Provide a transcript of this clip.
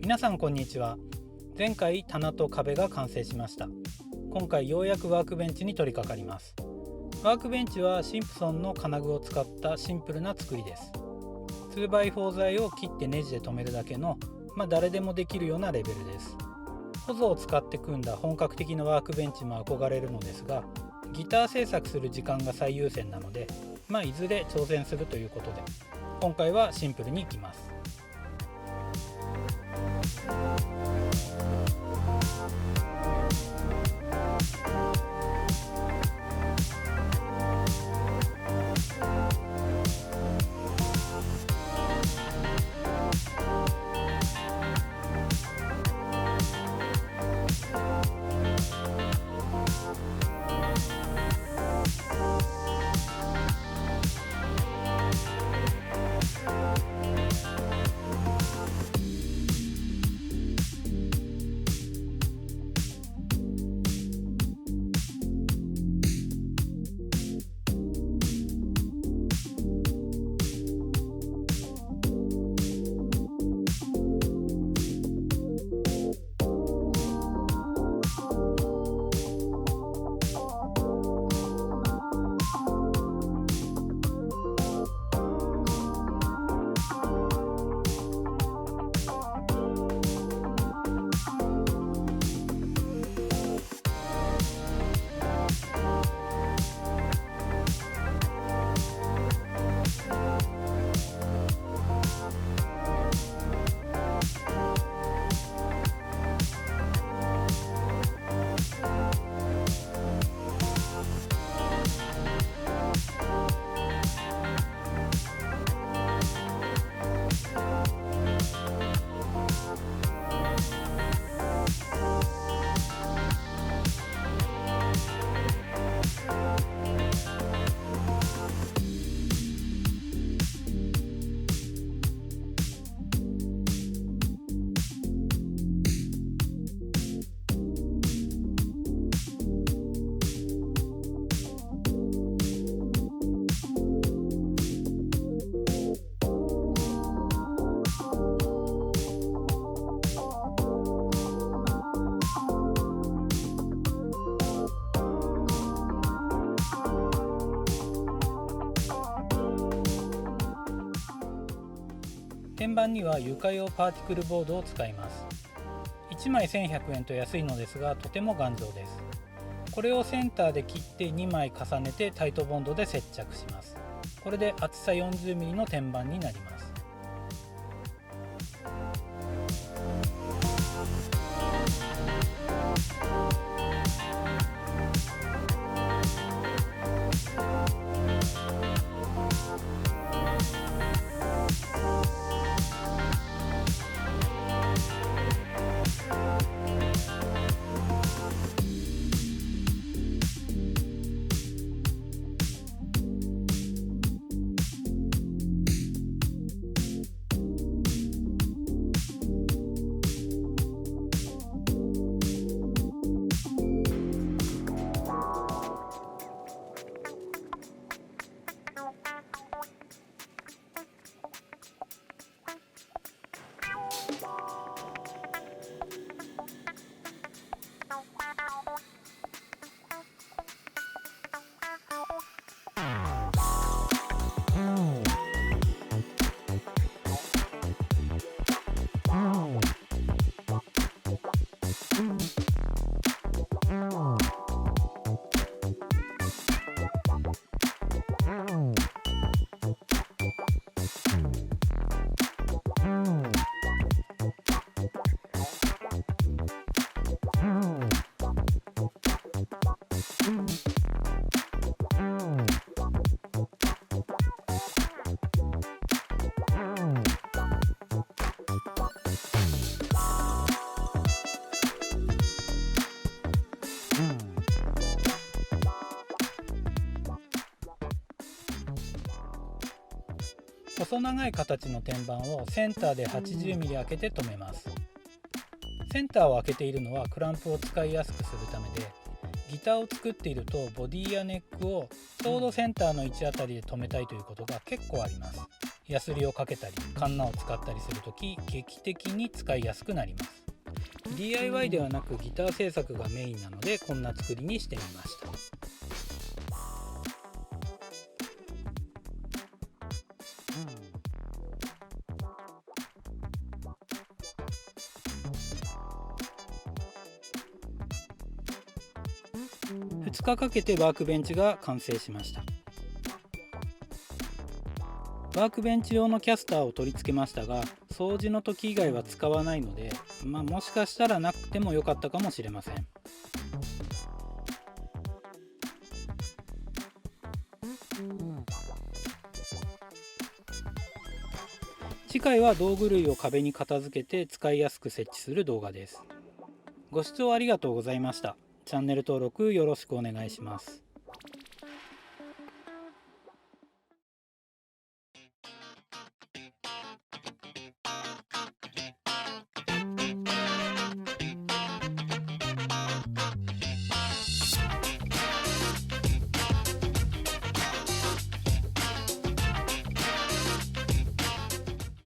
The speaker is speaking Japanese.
皆さんこんにちは。前回棚と壁が完成しました。今回ようやくワークベンチに取り掛かります。ワークベンチはシンプソンの金具を使ったシンプルな作りです。 2x4 材を切ってネジで留めるだけの誰でもできるようなレベルです。ホゾを使って組んだ本格的なワークベンチも憧れるのですが、ギター制作する時間が最優先なので、いずれ挑戦するということで、今回はシンプルにいきます。天板には床用パーティクルボードを使います。1枚1100円と安いのですが、とても頑丈です。これをセンターで切って2枚重ねてタイトボンドで接着します。これで厚さ 40mm の天板になります。細長い形の天板をセンターで 80mm 開けて留めます。センターを開けているのはクランプを使いやすくするためで、ギターを作っているとボディやネックをちょうどセンターの位置あたりで留めたいということが結構あります。ヤスリをかけたりカンナを使ったりするとき劇的に使いやすくなります。 DIY ではなくギター制作がメインなのでこんな作りにしてみました。2日かけてワークベンチが完成しました。ワークベンチ用のキャスターを取り付けましたが、掃除の時以外は使わないので、もしかしたらなくても良かったかもしれません。次回は道具類を壁に片付けて使いやすく設置する動画です。ご視聴ありがとうございました。チャンネル登録よろしくお願いします。